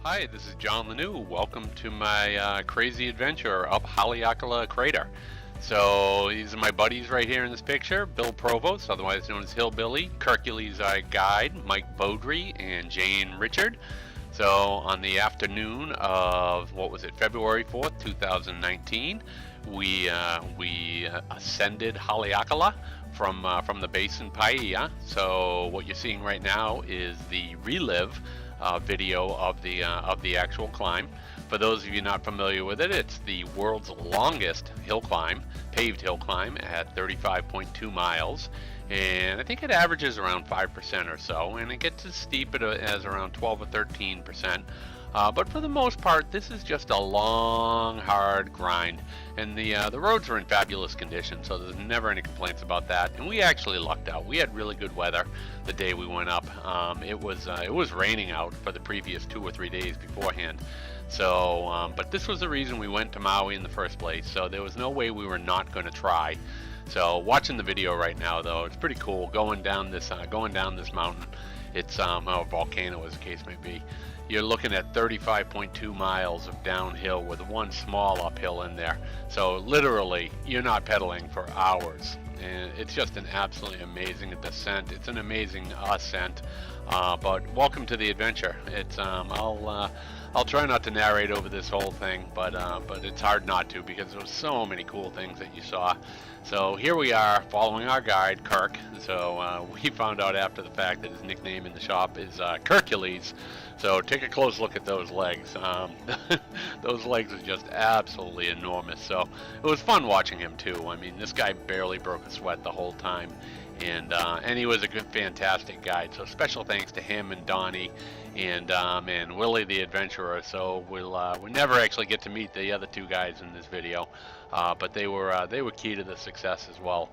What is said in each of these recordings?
Hi, this is John Lanou. Welcome to my crazy adventure up Haleakala Crater. So these are my buddies right here in this picture, Bill Provost, otherwise known as Hillbilly, Hercules guide, Mike Beaudry, and Jane Richard. So on the afternoon of, February 4th, 2019, we ascended Haleakala from the base in Paia. So what you're seeing right now is the relive video of the actual climb. For those of you not familiar with it, it's the world's longest hill climb, paved hill climb at 35.2 miles. And I think it averages around 5% or so, and it gets as steep as around 12 or 13%. But for the most part, this is just a long, hard grind, and the roads are in fabulous condition, so there's never any complaints about that. And we actually lucked out. We had really good weather the day we went up. It was raining out for the previous 2 or 3 days beforehand. So, but this was the reason we went to Maui in the first place. So there was no way we were not going to try. So watching the video right now, though, it's pretty cool going down this mountain. It's a volcano, as the case may be. You're looking at 35.2 miles of downhill with one small uphill in there. So literally, you're not pedaling for hours. And it's just an absolutely amazing descent. It's an amazing ascent. But welcome to the adventure. It's I'll try not to narrate over this whole thing, but it's hard not to because there was so many cool things that you saw. So here we are following our guide, Kirk. So we found out after the fact that his nickname in the shop is Hercules. So take a close look at those legs. Those legs are just absolutely enormous. So it was fun watching him too. I mean, this guy barely broke a sweat the whole time. And he was a good, fantastic guide. So special thanks to him and Donnie and Willie the Adventurer. So we'll never actually get to meet the other two guys in this video, but they were key to the success as well.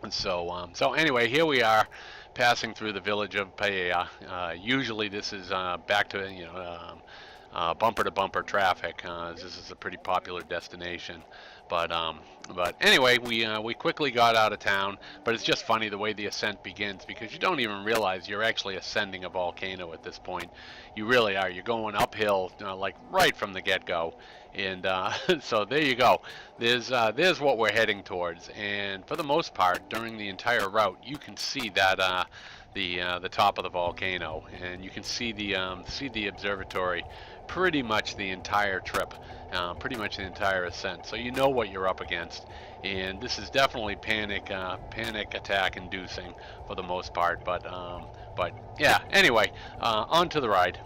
And so anyway, here we are passing through the village of Paia. Usually this is back to bumper to bumper traffic. This is a pretty popular destination. But anyway, we quickly got out of town. But it's just funny the way the ascent begins, because you don't even realize you're actually ascending a volcano at this point. You really are. You're going uphill, like right from the get-go. And so there you go. There's what we're heading towards. And for the most part, during the entire route, you can see that the top of the volcano, and you can see the observatory pretty much the entire trip, pretty much the entire ascent. So you know what you're up against, and this is definitely panic attack inducing for the most part. But yeah. Anyway, on to the ride.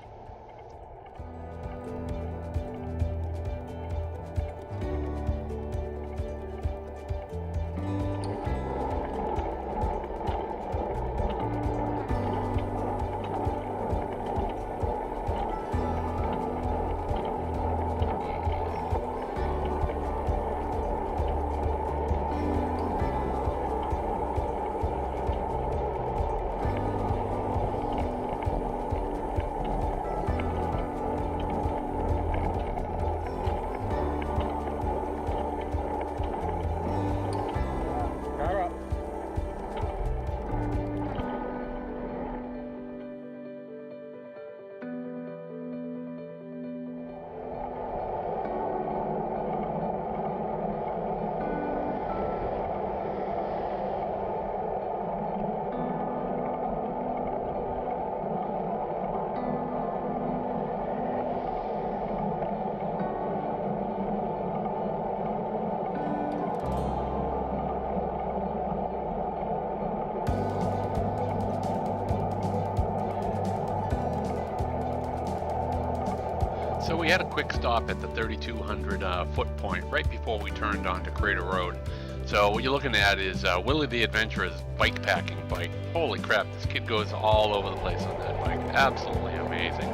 So we had a quick stop at the 3,200 foot point right before we turned onto Crater Road. So what you're looking at is Willie the Adventurer's bike packing bike. Holy crap, this kid goes all over the place on that bike. Absolutely amazing.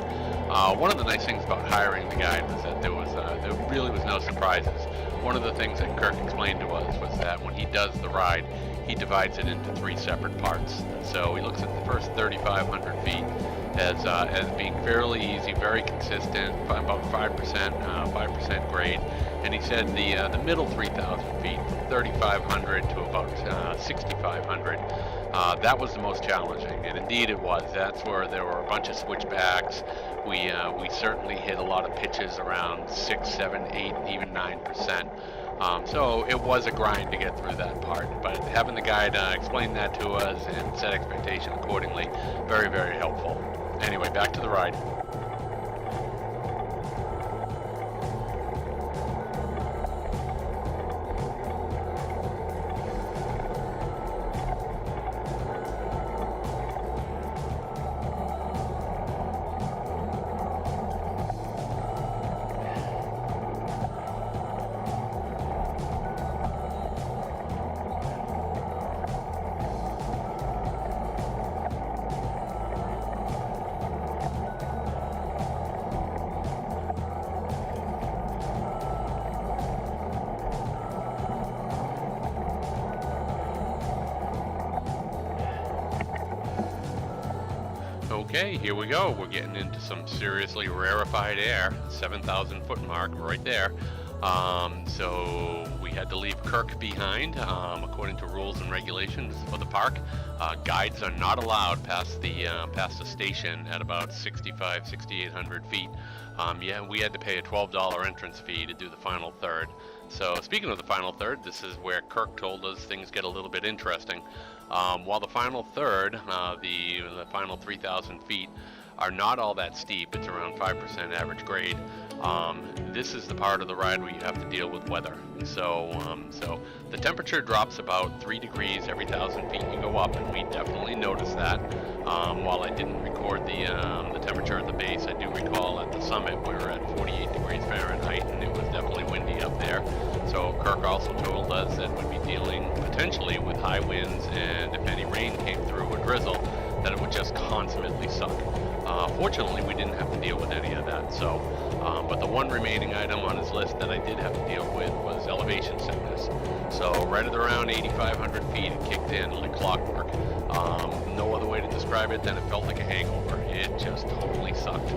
One of the nice things about hiring the guide was that there really was no surprises. One of the things that Kirk explained to us was that when he does the ride, he divides it into 3 separate parts. So he looks at the first 3,500 feet as being fairly easy, very consistent, about 5% grade. And he said the middle 3,000 feet, from 3,500 to about 6,500, that was the most challenging, and indeed it was. That's where there were a bunch of switchbacks, we certainly hit a lot of pitches around 6, 7, 8, even 9%. So it was a grind to get through that part, but having the guide explain that to us and set expectation accordingly, very, very helpful. Anyway, back to the ride. Okay, here we go. We're getting into some seriously rarefied air. 7,000 foot mark right there. So we had to leave Kirk behind, according to rules and regulations for the park. Guides are not allowed past the station at about 6,800 feet. Yeah, we had to pay a $12 entrance fee to do the final third. So speaking of the final third, this is where Kirk told us things get a little bit interesting. While the final third, the final 3,000 feet, are not all that steep, it's around 5% average grade. This is the part of the ride where you have to deal with weather. So the temperature drops about 3 degrees every 1,000 feet you go up, and we definitely noticed that. While I didn't record the temperature at the base, I do recall at the summit we were at 48 degrees Fahrenheit, and it was definitely windy up there. So Kirk also told us that we'd be dealing potentially with high winds, and if any rain came through or drizzle, that it would just consummately suck. Fortunately, we didn't have to deal with any of that. So, but the one remaining item on his list that I did have to deal with was elevation sickness. So right at around 8,500 feet, it kicked in like clockwork. No other way to describe it than it felt like a hangover. It just totally sucked.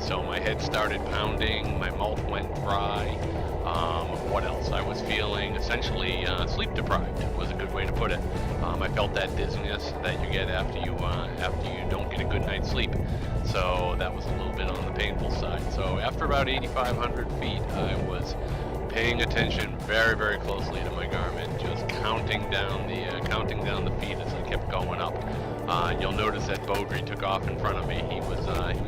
So my head started pounding, my mouth went dry. What else? I was feeling essentially sleep deprived was a good way to put it. I felt that dizziness that you get after you don't get a good night's sleep. So that was a little bit on the painful side. So after about 8,500 feet, I was paying attention very, very closely to my Garmin, just counting down the feet as I kept going up. You'll notice that Beaudry took off in front of me. He was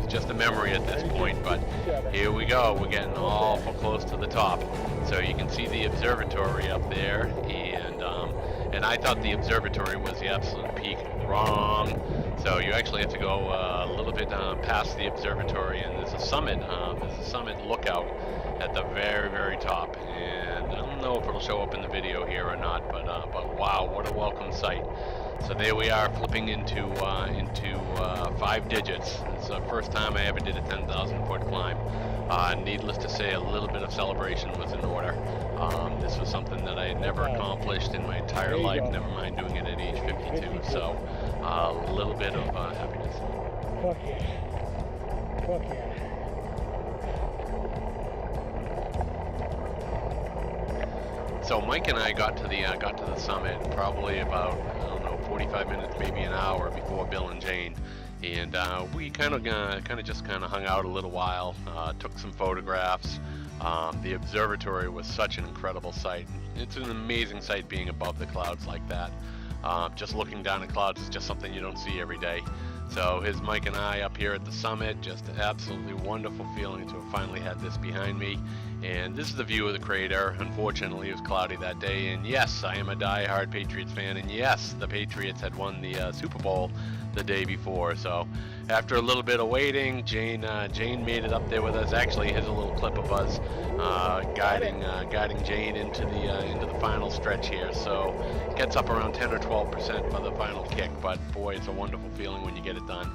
just a memory at this point, but here we go. We're getting awful close to the top. So you can see the observatory up there, and I thought the observatory was the absolute peak. Wrong. So you actually have to go a little bit past the observatory, and there's a summit lookout at the very, very top. And I don't know if it'll show up in the video here or not, but wow, what a welcome sight. So there we are, flipping into 5 digits. It's the first time I ever did a 10,000 foot climb. Needless to say, a little bit of celebration was in order. This was something that I had never accomplished in my entire life, never mind doing it at age 52. So a little bit of happiness. Fuck yeah. Fuck yeah. So Mike and I got to the summit probably about, I don't know, 45 minutes, maybe an hour before Bill and Jane, and we kind of hung out a little while, took some photographs. The observatory was such an incredible sight. It's an amazing sight being above the clouds like that. Just looking down at clouds is just something you don't see every day. So here's Mike and I up here at the summit, just an absolutely wonderful feeling to have finally had this behind me. And this is the view of the crater. Unfortunately, it was cloudy that day, and yes, I am a die-hard Patriots fan, and yes, the Patriots had won the Super Bowl the day before. So after a little bit of waiting, Jane made it up there with us. Actually, here's a little clip of us guiding Jane into the final stretch here. So it gets up around 10 or 12% for the final kick, but boy, it's a wonderful feeling when you get it done.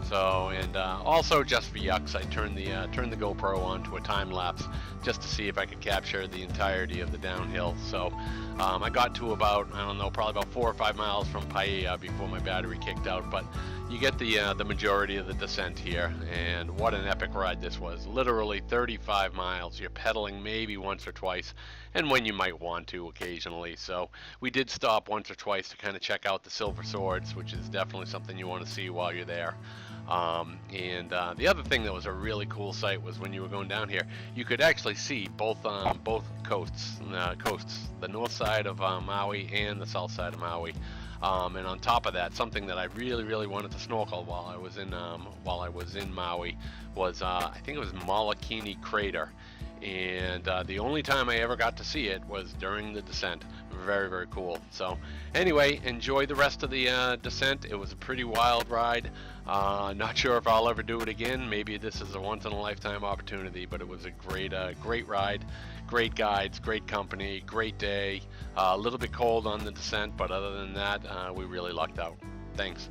So, and also just for yucks, I turned the GoPro onto a time lapse just to see if I could capture the entirety of the downhill. So I got to about, I don't know, probably about 4 or 5 miles from Paia before my battery kicked out, but you get the majority of the descent here, and what an epic ride this was. Literally 35 miles. You're pedaling maybe once or twice, and when you might want to occasionally. So we did stop once or twice to kind of check out the Silver Swords, which is definitely something you want to see while you're there. The other thing that was a really cool sight was when you were going down here, you could actually see both coasts, the north side of Maui and the south side of Maui. And on top of that, something that I really wanted to snorkel while I was in Maui was I think it was Molokini Crater, and the only time I ever got to see it was during the descent. Very cool. So anyway, enjoy the rest of the descent. It was a pretty wild ride. Not sure if I'll ever do it again. Maybe this is a once-in-a-lifetime opportunity, but it was a great ride, great guides, great company, great day. A little bit cold on the descent, but other than that, we really lucked out. Thanks.